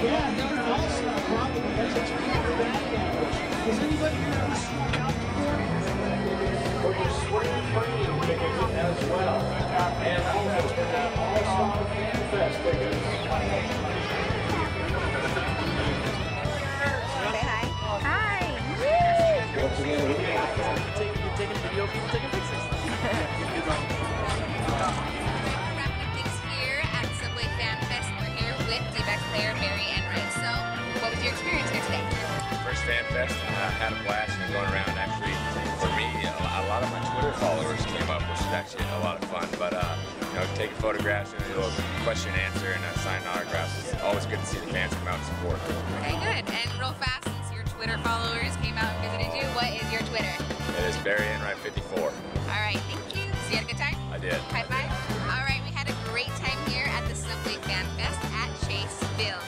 Yeah, no, no, also probably that's what you get for that campus. Has anybody here ever swung out before? Or you swing training tickets as well. And also for that All-Star Fan Fest tickets. Say hi. Hi. Once again, we have You're taking video, people taking pictures. Wrapping up things here at Subway Fan Fest. We're here with D-back player Barry and Rick. So, what was your experience here today? First Fan Fest, had a blast and going around. Actually, for me, a lot of my Twitter followers came up, which is actually a lot of fun. But you know, taking photographs and a little question and answer and signing autographs. It's always good to see the fans come out and support. Okay, good. And real fast, since your Twitter followers came out and visited you, what is your Twitter? It is Barry Enright 54. All right, thank you. So you had a good time? I did. High five. All right, we had a great time here at the Subway Fan Fest at Chase Field.